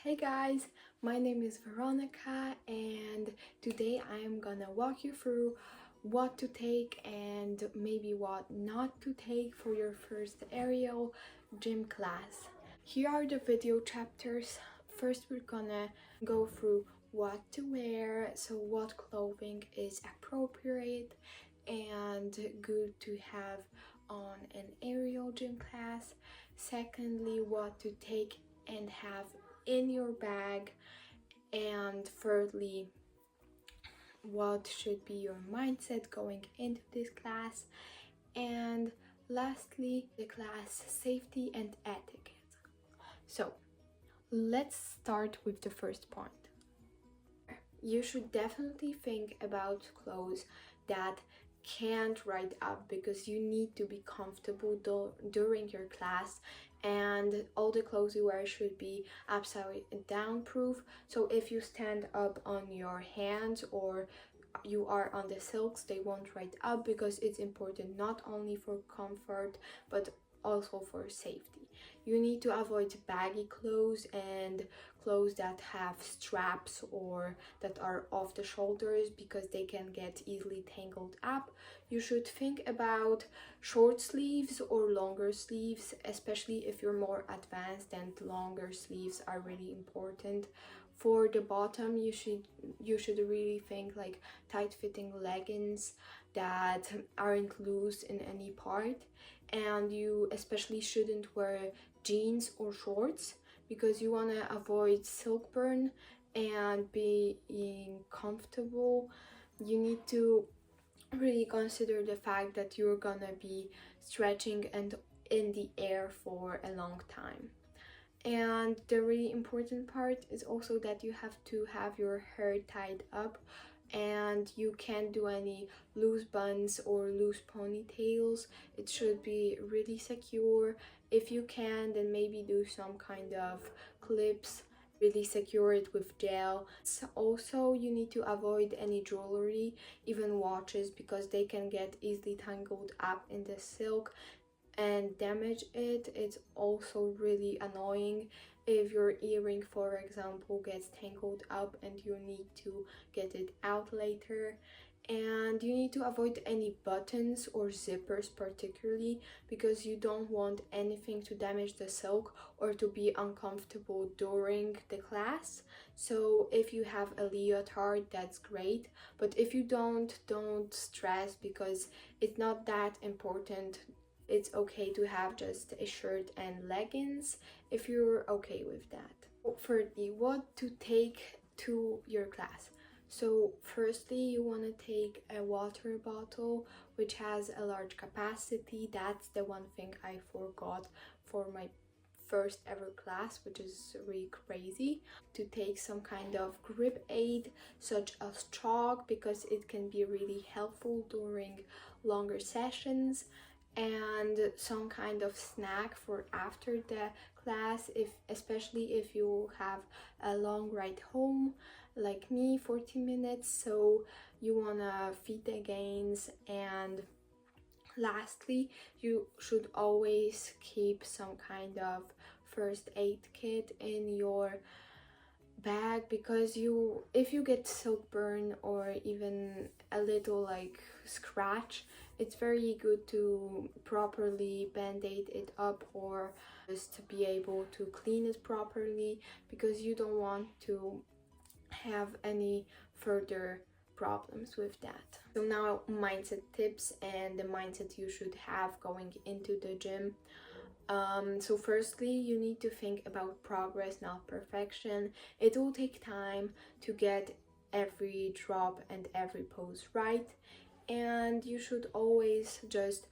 Hey guys, my name is Veronica and today I am gonna walk you through what to take and maybe what not to take for your first aerial gym class. Here are the video chapters. First we're gonna go through what to wear, so what clothing is appropriate and good to have on an aerial gym class. Secondly, what to take and have in your bag, and thirdly, what should be your mindset going into this class, and lastly, the class safety and etiquette. So let's start with the first point. You should definitely think about clothes that can't ride up, because you need to be comfortable during your class, and all the clothes you wear should be upside down proof. So if you stand up on your hands or you are on the silks, they won't ride up, because it's important not only for comfort but also for safety. You need to avoid baggy clothes and clothes that have straps or that are off the shoulders, because they can get easily tangled up. You should think about short sleeves or longer sleeves, especially if you're more advanced, and longer sleeves are really important. For the bottom, you should really think like tight fitting leggings that aren't loose in any part, and you especially shouldn't wear jeans or shorts, because you want to avoid silk burn and being comfortable. You need to really consider the fact that you're gonna be stretching and in the air for a long time. And the really important part is also that you have to have your hair tied up, and you can't do any loose buns or loose ponytails. It should be really secure. If you can, then maybe do some kind of clips, really secure it with gel. So also, you need to avoid any jewelry, even watches, because they can get easily tangled up in the silk and damage it. It's also really annoying if your earring, for example, gets tangled up and you need to get it out later. And you need to avoid any buttons or zippers, particularly because you don't want anything to damage the silk or to be uncomfortable during the class. So if you have a leotard, that's great, but if you don't stress, because it's not that important. It's okay to have just a shirt and leggings if you're okay with that. Thirdly, what to take to your class. So firstly, you want to take a water bottle which has a large capacity. That's the one thing I forgot for my first ever class, which is really crazy. To take some kind of grip aid such as chalk, because it can be really helpful during longer sessions, and some kind of snack for after the class, especially if you have a long ride home like me, 40 minutes, so you want to feed the gains. And lastly, you should always keep some kind of first aid kit in your bag, because if you get silk burn or even a little like scratch, it's very good to properly band-aid it up, or just to be able to clean it properly, because you don't want to have any further problems with that. So now, mindset tips and the mindset you should have going into the gym. So firstly, you need to think about progress, not perfection. It will take time to get every drop and every pose right, and you should always just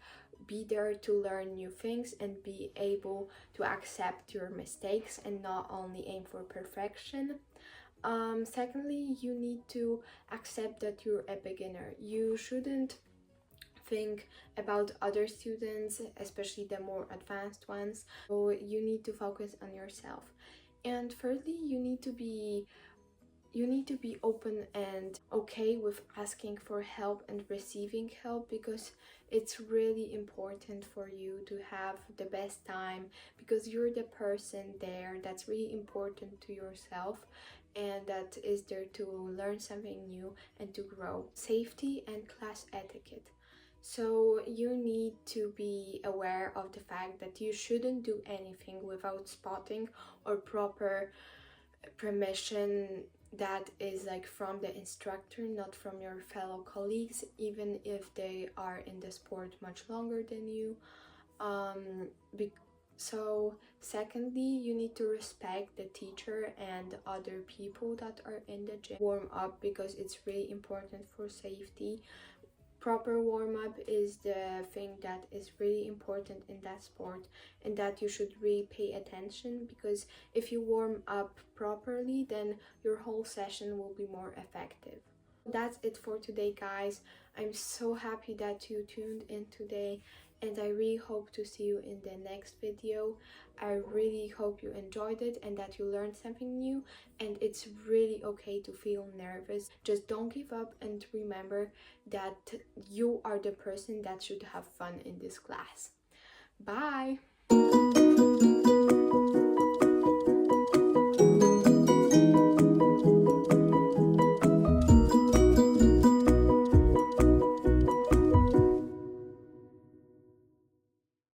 be there to learn new things and be able to accept your mistakes and not only aim for perfection. Secondly, you need to accept that you're a beginner. You shouldn't think about other students, especially the more advanced ones. So you need to focus on yourself. And thirdly, you need to be you need to be open and okay with asking for help and receiving help, because it's really important for you to have the best time, because you're the person there that's really important to yourself and that is there to learn something new and to grow. Safety and class etiquette. So you need to be aware of the fact that you shouldn't do anything without spotting or proper permission that is like from the instructor, not from your fellow colleagues, even if they are in the sport much longer than you. So secondly, you need to respect the teacher and other people that are in the gym. Warm up, because it's really important for safety. Proper warm-up is the thing that is really important in that sport, and that you should really pay attention, because if you warm up properly, then your whole session will be more effective. That's it for today, guys. I'm so happy that you tuned in today, and I really hope to see you in the next video. I really hope you enjoyed it and that you learned something new, and it's really okay to feel nervous. Just don't give up, and remember that you are the person that should have fun in this class. Bye!